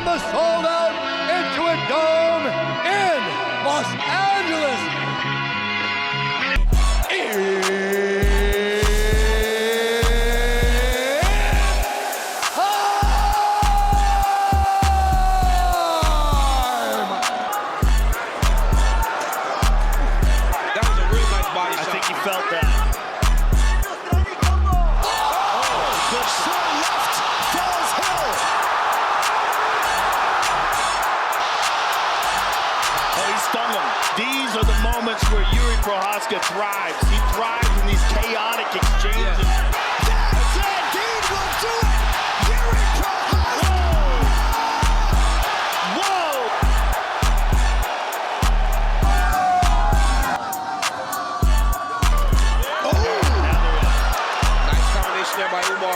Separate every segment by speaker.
Speaker 1: from the sold-out Intuit Dome in Los Angeles.
Speaker 2: Felt that. Good shot left, falls Hill. Oh, he stung him. These are the moments where Yuri Prochazka thrives. He thrives in these chaotic exchanges. That's it. Dean will do it. Yuri Prochazka. Whoa.
Speaker 3: There by Umar.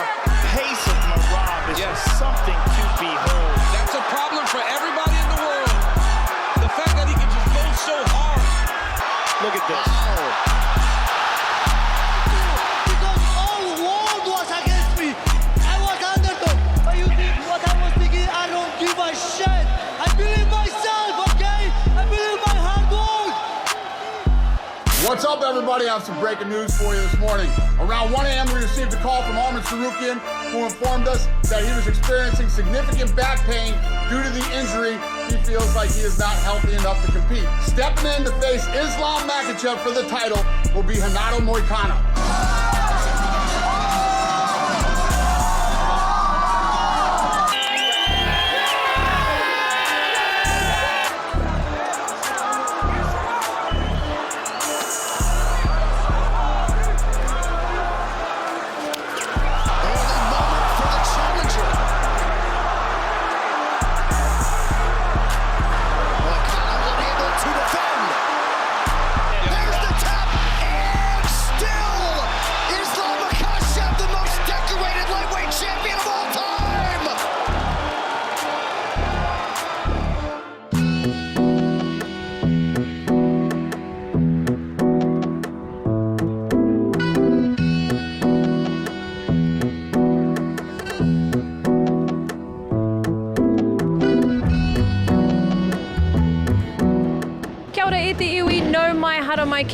Speaker 2: Pace of Marab is just something to behold.
Speaker 3: That's a problem for everybody in the world. The fact that he can just go so hard.
Speaker 2: Look at this.
Speaker 4: Because all the world was against me. I was underdog. But you think what I was thinking? I don't give a shit. I believe myself, okay? I believe my hard work.
Speaker 5: What's up, everybody? I have some breaking news for you this morning. Around 1 a.m., we received a call from Arman Sarukian, who informed us that he was experiencing significant back pain due to the injury. He feels like he is not healthy enough to compete. Stepping in to face Islam Makhachev for the title will be Renato Moicano.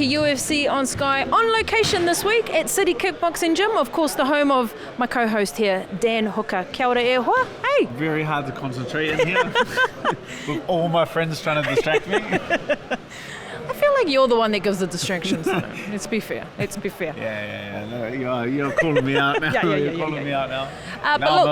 Speaker 6: UFC on Sky, on location this week at City Kickboxing Gym, of course the home of my co-host here, Dan Hooker. Kia ora e hoa. Hey!
Speaker 7: Very hard to concentrate in here with all my friends trying to distract me.
Speaker 6: I feel like you're the one that gives the distractions. Let's be fair.
Speaker 7: Yeah. No, you're calling me out now. You're calling me out now.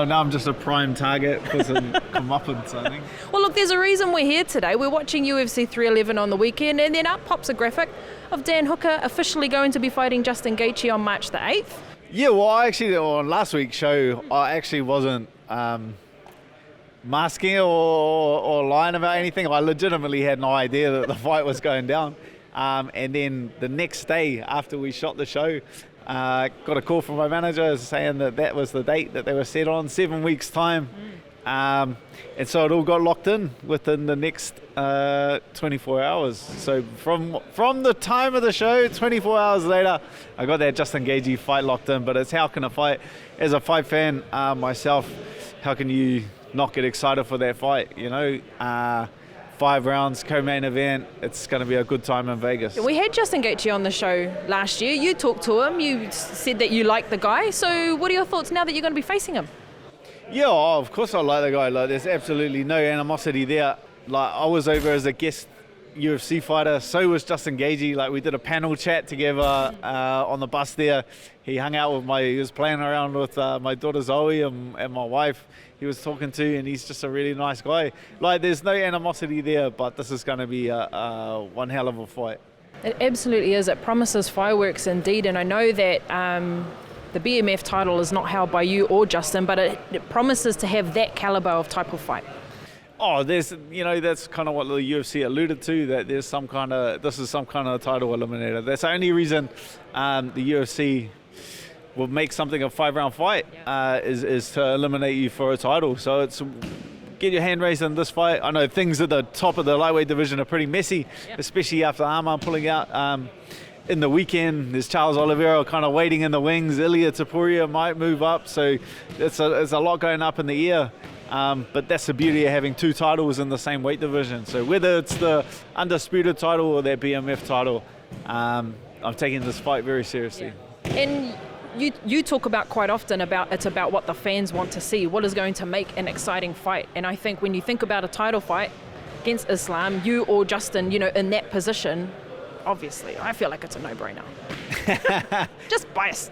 Speaker 7: Now I'm just a prime target for some comeuppance, I think.
Speaker 6: Well, look, there's a reason we're here today. We're watching UFC 311 on the weekend, and then up pops a graphic of Dan Hooker officially going to be fighting Justin Gaethje on March the 8th.
Speaker 7: Yeah, well, on last week's show, I actually wasn't masking or lying about anything. I legitimately had no idea that the fight was going down. And then the next day after we shot the show, got a call from my manager saying that was the date that they were set on, 7 weeks' time. And so it all got locked in within the next 24 hours. So from the time of the show, 24 hours later, I got that Justin Gaethje fight locked in. But it's how can a fight, as a fight fan myself, how can you not get excited for that fight? You know, 5 rounds, co-main event. It's going to be a good time in Vegas.
Speaker 6: We had Justin Gaethje on the show last year. You talked to him. You said that you like the guy. So what are your thoughts now that you're going to be facing him?
Speaker 7: Yeah, of course I like the guy. Like, there's absolutely no animosity there. Like, I was over as a guest UFC fighter. So was Justin Gaethje. Like, we did a panel chat together on the bus there. He hung out with he was playing around with my daughter Zoe and my wife. He was talking to, and he's just a really nice guy. Like, there's no animosity there, but this is going to be one hell of a fight.
Speaker 6: It absolutely is. It promises fireworks indeed, and I know that the BMF title is not held by you or Justin, but it promises to have that caliber of type of fight.
Speaker 7: Oh, that's kind of what the UFC alluded to, that this is some kind of title eliminator. That's the only reason the UFC will make something a 5-round fight, is to eliminate you for a title. So it's get your hand raised in this fight. I know things at the top of the lightweight division are pretty messy, especially after Arman pulling out in the weekend. There's Charles Oliveira kind of waiting in the wings. Ilia Topuria might move up, so it's a lot going up in the air. But that's the beauty of having 2 titles in the same weight division. So whether it's the undisputed title or that BMF title, I'm taking this fight very seriously.
Speaker 6: And you talk about quite often about it's about what the fans want to see, what is going to make an exciting fight. And I think when you think about a title fight against Islam, you or Justin, in that position, obviously, I feel like it's a no-brainer. Just biased.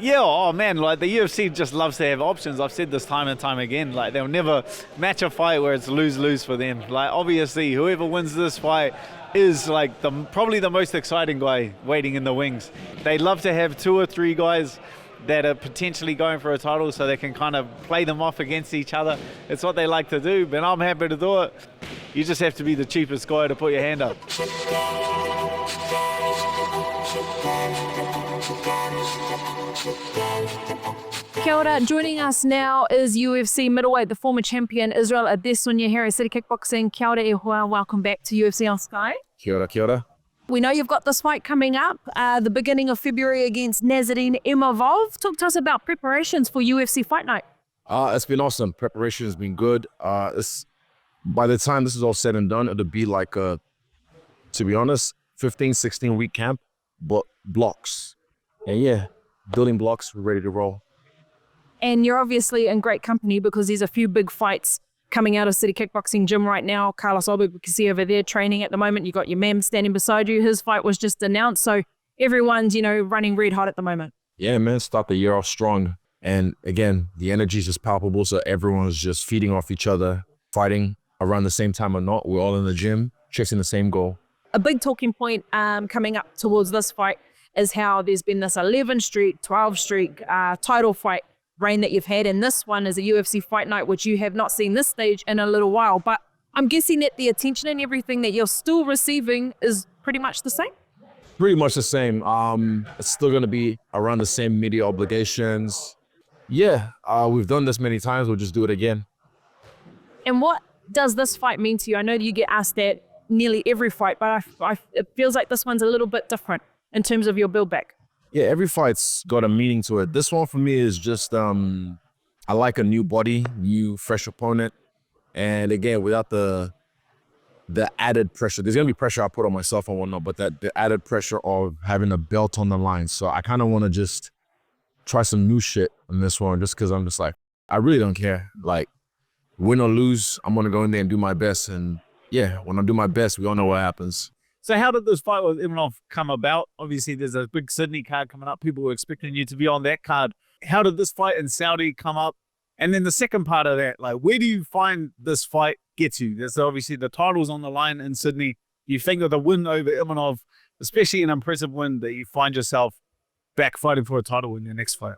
Speaker 7: Yeah, oh man, like the UFC just loves to have options. I've said this time and time again, like they'll never match a fight where it's lose-lose for them. Like obviously, whoever wins this fight is like probably the most exciting guy waiting in the wings. They love to have 2 or 3 guys that are potentially going for a title so they can kind of play them off against each other. It's what they like to do, but I'm happy to do it. You just have to be the cheapest guy to put your hand up.
Speaker 6: Kia ora. Joining us now is UFC middleweight, the former champion Israel Adesanya here at City Kickboxing. Kia ora e hoa. Welcome back to UFC on Sky.
Speaker 8: Kia ora, kia ora.
Speaker 6: We know you've got this fight coming up, the beginning of February against Nasruddin Imavov. Talk to us about preparations for UFC Fight Night.
Speaker 8: It's been awesome. Preparation has been good. By the time this is all said and done, it'll be like to be honest, 15, 16 week camp, but blocks. And yeah, building blocks, we're ready to roll.
Speaker 6: And you're obviously in great company because there's a few big fights coming out of City Kickboxing gym right now. Carlos Alberto, we can see over there training at the moment. You got your mem standing beside you. His fight was just announced. So everyone's, running red hot at the moment.
Speaker 8: Yeah, man, start the year off strong. And again, the energy is just palpable. So everyone's just feeding off each other, fighting around the same time or not. We're all in the gym, chasing the same goal.
Speaker 6: A big talking point coming up towards this fight is how there's been this 11-streak, 12-streak title fight reign that you've had, and this one is a UFC Fight Night, which you have not seen this stage in a little while. But I'm guessing that the attention and everything that you're still receiving is pretty much the same?
Speaker 8: Pretty much the same. It's still going to be around the same media obligations. Yeah, we've done this many times. We'll just do it again.
Speaker 6: And what does this fight mean to you? I know that you get asked that nearly every fight, but it feels like this one's a little bit different in terms of your build back.
Speaker 8: Yeah, every fight's got a meaning to it. This one for me is just, I like a new body, new, fresh opponent. And again, without the added pressure, there's gonna be pressure I put on myself and whatnot, but the added pressure of having a belt on the line. So I kind of want to just try some new shit in this one, just because I'm just like, I really don't care. Like, win or lose, I'm gonna go in there and do my best. And yeah, when I do my best, we all know what happens.
Speaker 7: So how did this fight with Imavov come about? Obviously, there's a big Sydney card coming up. People were expecting you to be on that card. How did this fight in Saudi come up? And then the second part of that, like, where do you find this fight gets you? There's obviously the title's on the line in Sydney. You think of the win over Imavov, especially an impressive win, that you find yourself back fighting for a title in your next fight.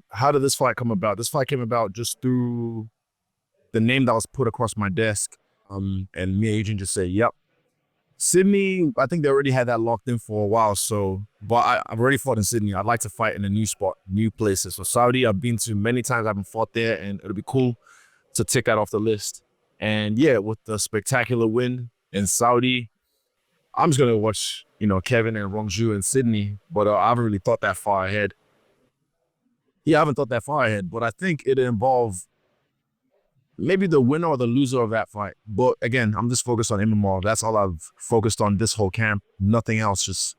Speaker 8: How did this fight come about? This fight came about just through the name that was put across my desk. And me and Agent just said, yep. Sydney, I think they already had that locked in for a while. So, but I've already fought in Sydney. I'd like to fight in a new spot, new places. So Saudi, I've been to many times. I haven't fought there, and it'll be cool to tick that off the list. And yeah, with the spectacular win in Saudi, I'm just gonna watch, Kevin and Rongju in Sydney. But I haven't really thought that far ahead. Yeah, I haven't thought that far ahead. But I think it'll involve maybe the winner or the loser of that fight. But again, I'm just focused on Imavov. That's all I've focused on this whole camp. Nothing else, just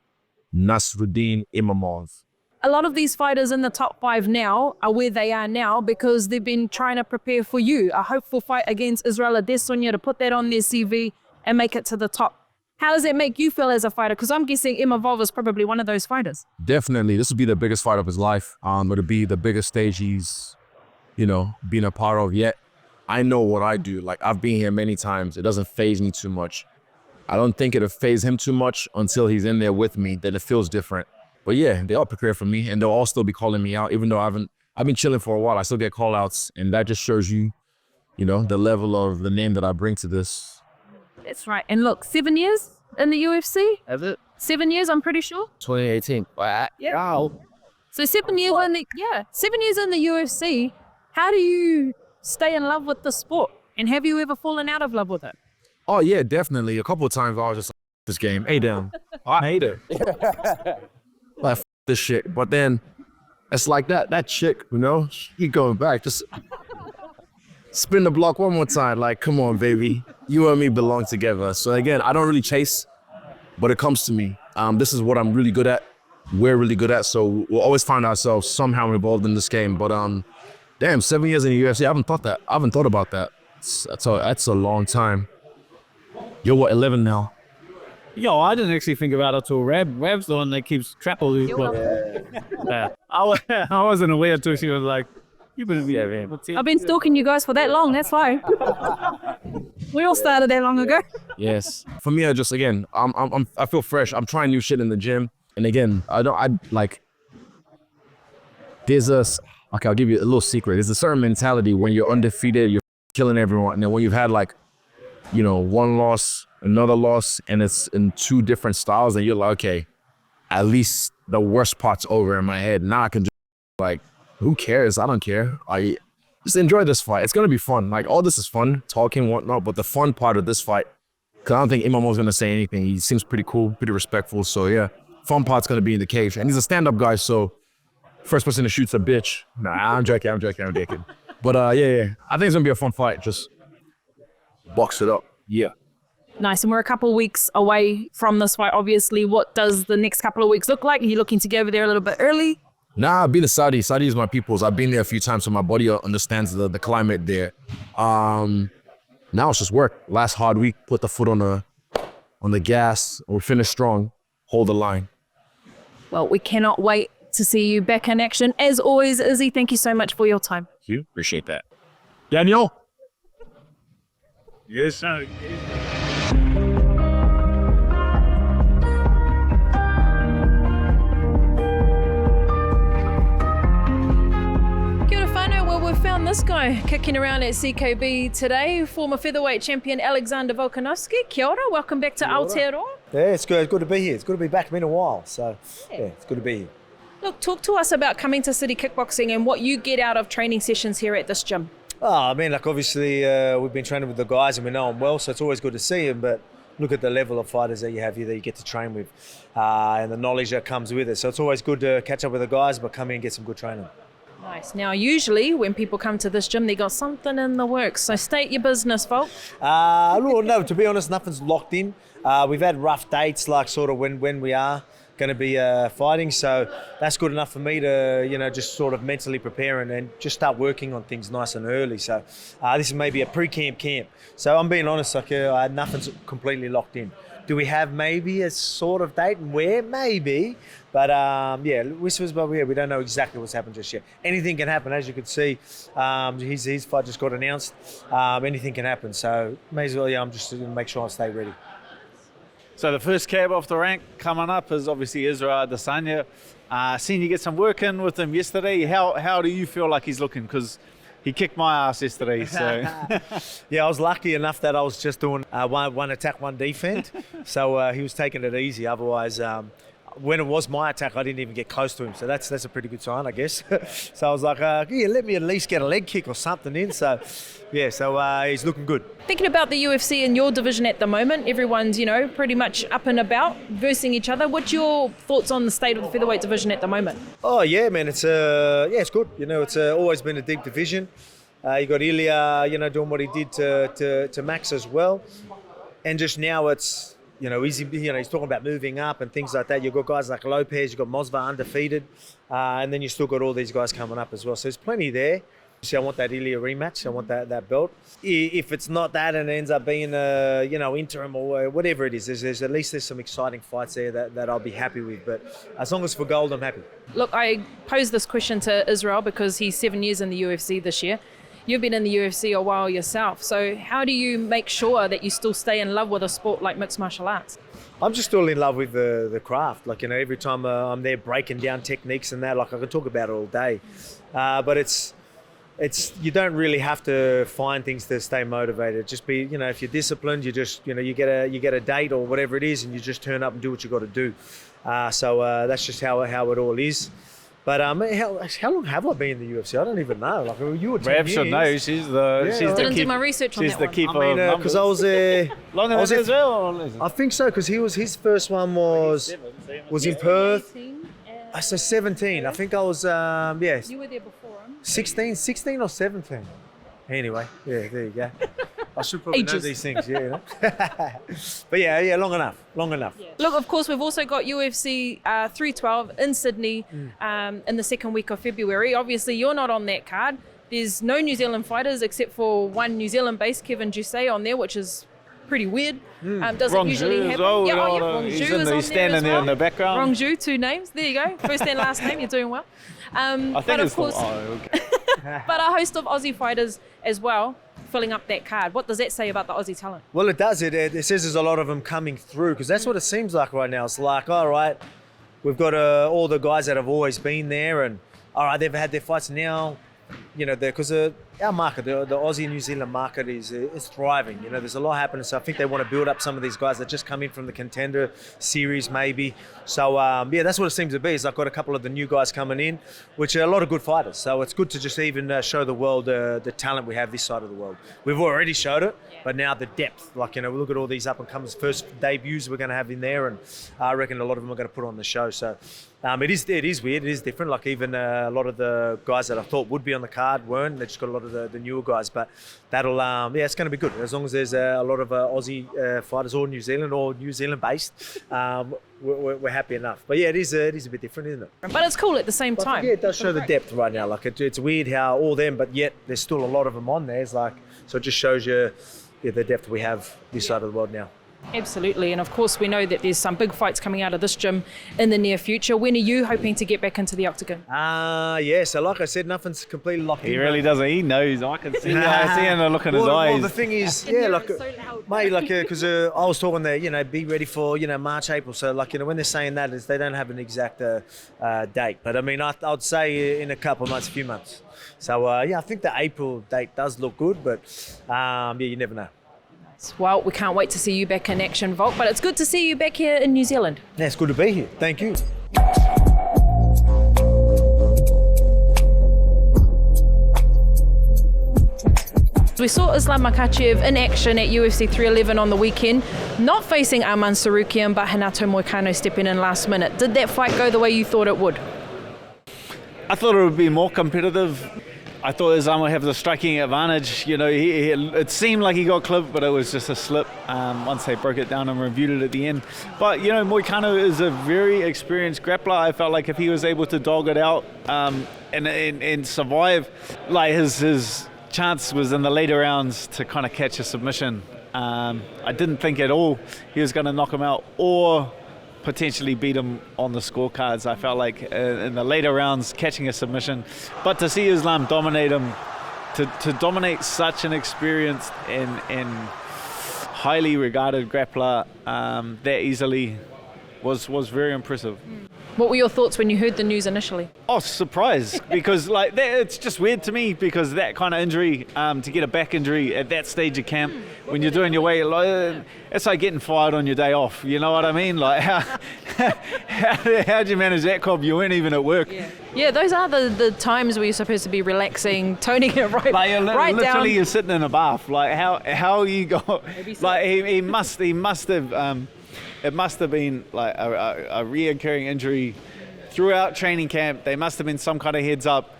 Speaker 8: Nasruddin Imavov.
Speaker 6: A lot of these fighters in the top 5 now are where they are now because they've been trying to prepare for you. A hopeful fight against Israel Adesanya to put that on their CV and make it to the top. How does it make you feel as a fighter? Because I'm guessing Imavov is probably one of those fighters.
Speaker 8: Definitely. This will be the biggest fight of his life. It'll be the biggest stage he's, been a part of yet. I know what I do. Like, I've been here many times. It doesn't faze me too much. I don't think it'll faze him too much until he's in there with me, then it feels different. But yeah, they all prepare for me, and they'll all still be calling me out, even though I've been chilling for a while. I still get call outs, and that just shows you, the level of the name that I bring to this.
Speaker 6: That's right. And look, 7 years in the UFC?
Speaker 9: Is it?
Speaker 6: 7 years, I'm pretty sure.
Speaker 9: 2018. Wow.
Speaker 6: Yeah.
Speaker 9: Wow.
Speaker 6: So 7 years in the UFC. How do you stay in love with the sport? And have you ever fallen out of love with it?
Speaker 8: Oh yeah, definitely. A couple of times I was just like, this game, hey down. I hate it. Like, this shit. But then it's like that chick, she keep going back. Just spin the block one more time. Like, come on, baby. You and me belong together. So again, I don't really chase, but it comes to me. This is what I'm really good at. We're really good at. So we'll always find ourselves somehow involved in this game. But damn, 7 years in the UFC, I haven't thought about that. That's a long time. You're what, 11 now?
Speaker 9: Yo, I didn't actually think about it till Rab's the one that keeps track all these. Yeah. I wasn't aware till she was like, "You better be there."
Speaker 6: I've been stalking you guys for that long. That's why. We all started that long ago.
Speaker 8: Yes. For me, I just again, I feel fresh. I'm trying new shit in the gym, and again, there's I'll give you a little secret. There's a certain mentality when you're undefeated, you're killing everyone, and then when you've had one loss, another loss, and it's in two different styles, and you're like, okay, at least the worst part's over in my head. Now I can just who cares? I don't care. I just enjoy this fight. It's gonna be fun. All this is fun, talking, whatnot, but the fun part of this fight, because I don't think Imamo's gonna say anything. He seems pretty cool, pretty respectful. So yeah, fun part's gonna be in the cage. And he's a stand-up guy, so first person to shoot's a bitch. Nah, I'm joking. But yeah. I think it's gonna be a fun fight. Just box it up. Yeah.
Speaker 6: Nice. And we're a couple of weeks away from this fight, obviously. What does the next couple of weeks look like? Are you looking to go over there a little bit early?
Speaker 8: Nah, I've been to Saudi. Saudi is my people's. I've been there a few times, so my body understands the climate there. Now it's just work. Last hard week, put the foot on the gas. We'll finish strong. Hold the line.
Speaker 6: Well, we cannot wait to see you back in action. As always, Izzy, thank you so much for your time.
Speaker 8: Thank you. Appreciate that. Daniel?
Speaker 9: Yes, sir.
Speaker 6: We found this guy kicking around at CKB today, former featherweight champion Alexander Volkanovski. Kia ora, welcome back to Aotearoa.
Speaker 10: Yeah, it's good to be here. It's good to be back. It's been a while, so yeah, it's good to be here.
Speaker 6: Look, talk to us about coming to City Kickboxing and what you get out of training sessions here at this gym.
Speaker 10: Obviously we've been training with the guys and we know them well, so it's always good to see them, but look at the level of fighters that you have here that you get to train with and the knowledge that comes with it. So it's always good to catch up with the guys, but come in and get some good training.
Speaker 6: Nice. Now, usually when people come to this gym, they got something in the works. So state your business, Volk.
Speaker 10: No, to be honest, nothing's locked in. We've had rough dates, like sort of when we are going to be fighting. So that's good enough for me to, just sort of mentally prepare and just start working on things nice and early. So this is maybe a pre-camp camp. So I'm being honest, nothing's completely locked in. Do we have maybe a sort of date and where? Maybe. But whispers, but we don't know exactly what's happened just yet. Anything can happen, as you can see. His fight just got announced. Anything can happen. So may as well, I'm just going to make sure I stay ready.
Speaker 7: So the first cab off the rank coming up is obviously Israel Adesanya. Seen you get some work in with him yesterday. How do you feel like he's looking? Because he kicked my ass yesterday, so.
Speaker 10: Yeah, I was lucky enough that I was just doing one attack, one defend. So he was taking it easy. Otherwise, when it was my attack, I didn't even get close to him. So that's a pretty good sign, I guess. So I was like, let me at least get a leg kick or something in. So, yeah, he's looking good.
Speaker 6: Thinking about the UFC in your division at the moment, everyone's, pretty much up and about, versing each other. What's your thoughts on the state of the featherweight division at the moment?
Speaker 10: Oh, yeah, man, it's good. It's always been a deep division. You got Ilya, doing what he did to Max as well. And just now it's, he's talking about moving up and things like that. You've got guys like Lopez, you've got Mosva undefeated, and then you still got all these guys coming up as well. So there's plenty there. See, I want that Ilya rematch. I want that belt. If it's not that and it ends up being interim or whatever it is, there's at least some exciting fights there that I'll be happy with. But as long as for gold, I'm happy.
Speaker 6: Look, I posed this question to Israel because he's 7 years in the UFC this year. You've been in the UFC a while yourself. So how do you make sure that you still stay in love with a sport like mixed martial arts?
Speaker 10: I'm just still in love with the craft. Every time I'm there breaking down techniques and that, I could talk about it all day. But it's you don't really have to find things to stay motivated. Just be, if you're disciplined, you just, you get a date or whatever it is, and you just turn up and do what you got to do. So that's just how it all is. But how long have I been in the UFC? I don't even know. You were 10 years.
Speaker 7: Rev should know. She's the
Speaker 6: didn't do my research on that one.
Speaker 7: She's the keeper of numbers.
Speaker 10: Because I was there.
Speaker 7: Longer than Israel?
Speaker 10: I think so, because his first one was in Perth. I said 17. I think I was,
Speaker 6: You were there before him.
Speaker 10: 16 or 17. Anyway, yeah, there you go. I should probably know
Speaker 6: Ages.
Speaker 10: these things, yeah. You know? But yeah, long enough.
Speaker 6: Look, of course, we've also got UFC 312 in Sydney in the second week of February. Obviously, you're not on that card. There's no New Zealand fighters except for one New Zealand-based Kevin Jusay on there, which is pretty weird. Doesn't usually happen. Rong
Speaker 7: he's,
Speaker 6: Zhu is on
Speaker 7: he's standing there in the background.
Speaker 6: Rong Zhu, 2 names. There you go. First and last name. You're doing well.
Speaker 7: I think it's okay.
Speaker 6: But a host of Aussie fighters as well filling up that card. What does that say about the Aussie talent?
Speaker 10: Well, it does. It says there's a lot of them coming through because that's what it seems like right now. It's like, all right, we've got all the guys that have always been there, and all right, they've had their fights now. You know, because our market, the Aussie New Zealand market is thriving. You know, there's a lot happening. So I think they want to build up some of these guys that just come in from the contender series, maybe. So yeah, that's what it seems to be. Is I've got a couple of the new guys coming in, which are a lot of good fighters. So it's good to just even show the world the talent we have this side of the world. We've already showed it, but now the depth. Like, you know, we look at all these up and comers, first debuts we're going to have in there, and I reckon a lot of them are going to put on the show. So. It is weird. It is different. Like even a lot of the guys that I thought would be on the card weren't. They just got a lot of the newer guys. But that'll, it's going to be good as long as there's a lot of Aussie fighters or New Zealand based. We're happy enough. But yeah, it is a bit different, isn't it?
Speaker 6: But it's cool at the same time.
Speaker 10: Yeah, it does show the depth right now. Like it's weird how all them, but yet there's still a lot of them on there. It's like so it just shows you the depth we have this side of the world now.
Speaker 6: Absolutely, and of course we know that there's some big fights coming out of this gym in the near future. When are you hoping to get back into the octagon?
Speaker 10: Yeah, so like I said, nothing's completely locked in.
Speaker 7: He really doesn't. He knows. I can see. I see in the look in his eyes.
Speaker 10: Well, the thing is, yeah, like, mate, like, because I was talking there, you know, be ready for, you know, March, April. So, like, you know, when they're saying that, is they don't have an exact date. But I mean, I'd say in a couple of months, a few months. So, yeah, I think the April date does look good, but yeah, you never know.
Speaker 6: Well, we can't wait to see you back in action, Volk, but it's good to see you back here in New Zealand.
Speaker 10: Yeah, it's good to be here. Thank you.
Speaker 6: We saw Islam Makhachev in action at UFC 311 on the weekend, not facing Arman Tsarukyan, but Renato Moicano stepping in last minute. Did that fight go the way you thought it would?
Speaker 7: I thought it would be more competitive. I thought Islam would have the striking advantage. You know, it seemed like he got clipped, but it was just a slip once they broke it down and reviewed it at the end. But, you know, Moicano is a very experienced grappler. I felt like if he was able to dog it out and survive, like his chance was in the later rounds to kind of catch a submission. I didn't think at all he was going to knock him out or potentially beat him on the scorecards. I felt like in the later rounds catching a submission, but to see Islam dominate him, to dominate such an experienced and highly regarded grappler that easily was very impressive.
Speaker 6: What were your thoughts when you heard the news initially?
Speaker 7: Oh, surprise, because like that, it's just weird to me because that kind of injury, to get a back injury at that stage of camp, when you're doing your weight, like, it's like getting fired on your day off. You know what I mean? Like how'd you manage that, Cobb? You weren't even at work.
Speaker 6: Yeah, those are the times where you're supposed to be relaxing, toning it right,
Speaker 7: like
Speaker 6: right
Speaker 7: literally
Speaker 6: down.
Speaker 7: You're sitting in a bath. Like how you got? Like he must have. It must have been like a reoccurring injury throughout training camp. There must have been some kind of heads up.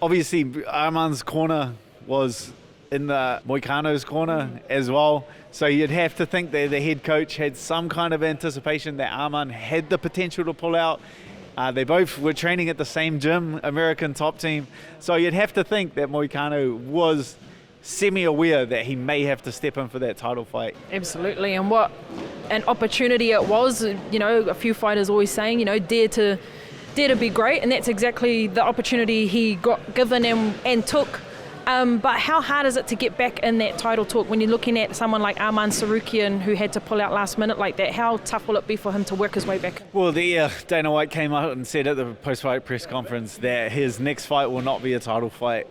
Speaker 7: Obviously, Arman's corner was in the Moicano's corner as well. So you'd have to think that the head coach had some kind of anticipation that Arman had the potential to pull out. They both were training at the same gym, American top team. So you'd have to think that Moicano was semi-aware that he may have to step in for that title fight.
Speaker 6: Absolutely, and what an opportunity it was. You know, a few fighters always saying, you know, dare to be great, and that's exactly the opportunity he got given and took. But how hard is it to get back in that title talk when you're looking at someone like Arman Tsarukyan who had to pull out last minute like that? How tough will it be for him to work his way back in?
Speaker 7: Well, Dana White came out and said at the post-fight press conference that his next fight will not be a title fight.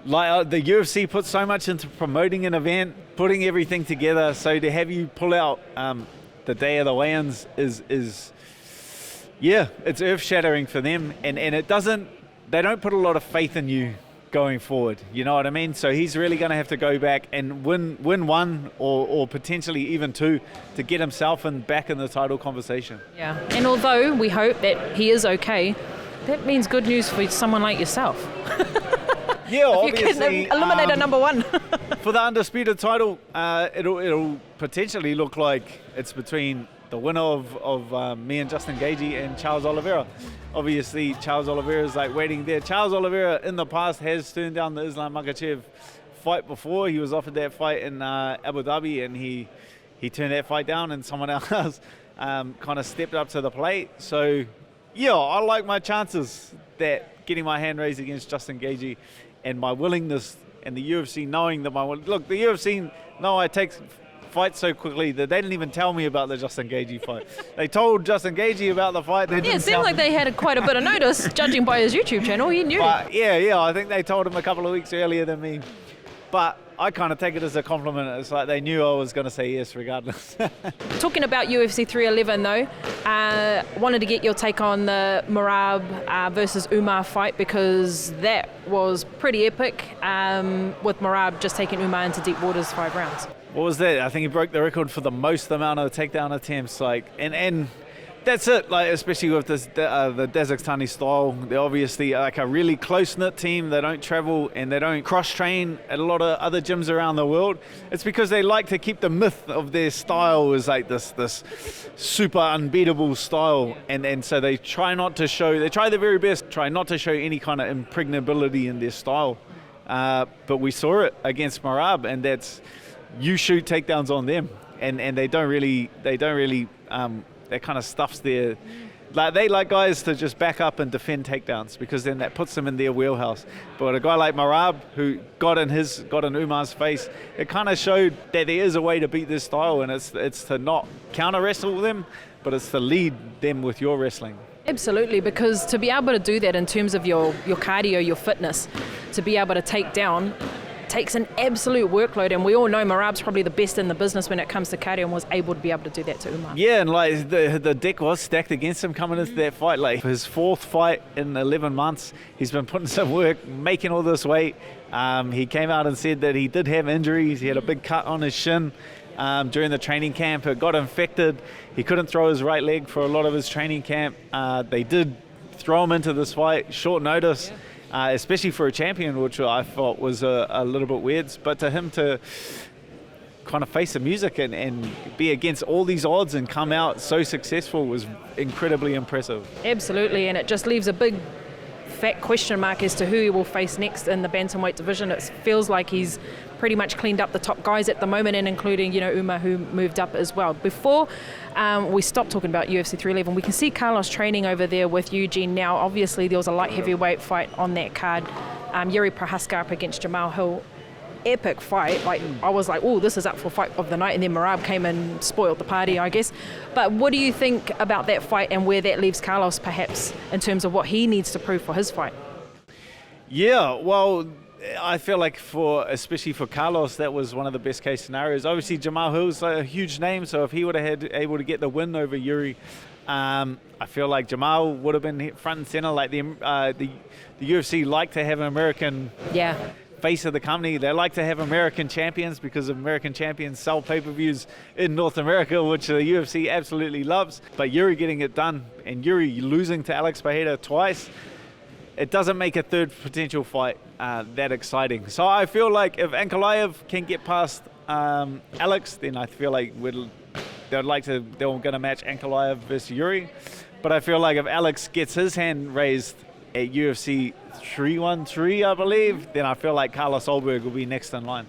Speaker 7: Like the UFC put so much into promoting an event, putting everything together, so to have you pull out the day of the weigh-ins is it's earth-shattering for them, and they don't put a lot of faith in you going forward, you know what I mean? So he's really going to have to go back and win one or potentially even two to get himself back in the title conversation.
Speaker 6: Yeah, and although we hope that he is okay, that means good news for someone like yourself.
Speaker 7: Yeah,
Speaker 6: if you can
Speaker 7: obviously,
Speaker 6: eliminate a number one.
Speaker 7: For the undisputed title, it'll potentially look like it's between the winner of me and Justin Gaethje and Charles Oliveira. Obviously, Charles Oliveira is like waiting there. Charles Oliveira in the past has turned down the Islam Makhachev fight before. He was offered that fight in Abu Dhabi, and he turned that fight down, and someone else kind of stepped up to the plate. So, yeah, I like my chances that getting my hand raised against Justin Gaethje, and my willingness, and the UFC knowing that look, the UFC know I take fights so quickly that they didn't even tell me about the Justin Gaethje fight. They told Justin Gaethje about the fight.
Speaker 6: Yeah, it seemed like they had quite a bit of notice, judging by his YouTube channel. He knew.
Speaker 7: But yeah, I think they told him a couple of weeks earlier than me. But I kind of take it as a compliment. It's like they knew I was going to say yes regardless.
Speaker 6: Talking about UFC 311 though, wanted to get your take on the Merab versus Umar fight, because that was pretty epic, with Merab just taking Umar into deep waters 5 rounds.
Speaker 7: What was that? I think he broke the record for the most amount of takedown attempts. And that's it. Like, especially with this the Dagestan style, they're obviously like a really close-knit team. They don't travel and they don't cross-train at a lot of other gyms around the world. It's because they like to keep the myth of their style as like this super unbeatable style, and so they try not to show. They try their very best, try not to show any kind of impregnability in their style. But we saw it against Merab, and that's you shoot takedowns on them, and they don't really. That kind of stuffs their, like they like guys to just back up and defend takedowns, because then that puts them in their wheelhouse. But a guy like Merab, who got in Umar's face, it kind of showed that there is a way to beat this style, and it's to not counter wrestle them, but it's to lead them with your wrestling.
Speaker 6: Absolutely, because to be able to do that in terms of your cardio, your fitness, to be able to take down takes an absolute workload, and we all know Merab's probably the best in the business when it comes to cardio, and was able to be able to do that to Umar.
Speaker 7: Yeah, and like the deck was stacked against him coming into that fight. Like his 4th fight in 11 months, he's been putting some work, making all this weight. He came out and said that he did have injuries. He had a big cut on his shin during the training camp. It got infected. He couldn't throw his right leg for a lot of his training camp. They did throw him into this fight, short notice. Especially for a champion, which I thought was a little bit weird. But to him to kind of face the music and be against all these odds and come out so successful was incredibly impressive.
Speaker 6: Absolutely, and it just leaves a big fat question mark as to who he will face next in the bantamweight division. It feels like he's pretty much cleaned up the top guys at the moment, and including, Umar, who moved up as well. Before we stop talking about UFC 311, we can see Carlos training over there with Eugene now. Obviously, there was a light heavyweight fight on that card. Yuri Prochazka up against Jamal Hill. Epic fight. Like, I was like, oh, this is up for fight of the night, and then Merab came and spoiled the party, I guess. But what do you think about that fight and where that leaves Carlos, perhaps, in terms of what he needs to prove for his fight?
Speaker 7: Yeah, well, I feel like especially for Carlos, that was one of the best case scenarios. Obviously, Jamal Hill's a huge name, so if he would have had able to get the win over Yuri, I feel like Jamal would have been front and center. Like the UFC like to have an American face of the company. They like to have American champions, because American champions sell pay-per-views in North America, which the UFC absolutely loves. But Yuri getting it done, and Yuri losing to Alex Pereira twice, it doesn't make a third potential fight that exciting. So I feel like if Ankalaev can get past Alex, then I feel like they're going to match Ankalaev versus Yuri. But I feel like if Alex gets his hand raised at UFC 313, I believe, then I feel like Carlos Ulberg will be next in line.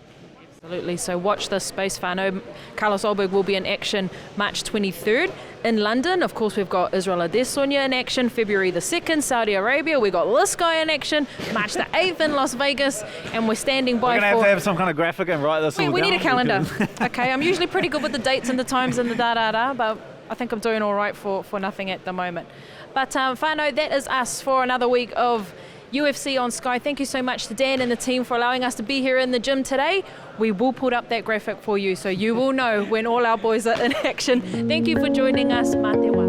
Speaker 6: Absolutely. So watch this space, Whānau. Carlos Ulberg will be in action March 23rd in London. Of course, we've got Israel Adesanya in action February the 2nd, Saudi Arabia. We've got this guy in action March the 8th in Las Vegas, and we're standing by.
Speaker 7: We're going to have some kind of graphic and write this all down.
Speaker 6: We need a calendar. Okay, I'm usually pretty good with the dates and the times and the da-da-da, but I think I'm doing all right for nothing at the moment. But Whānau, that is us for another week of UFC on Sky. Thank you so much to Dan and the team for allowing us to be here in the gym today. We will put up that graphic for you, so you will know when all our boys are in action. Thank you for joining us. Mā te wā.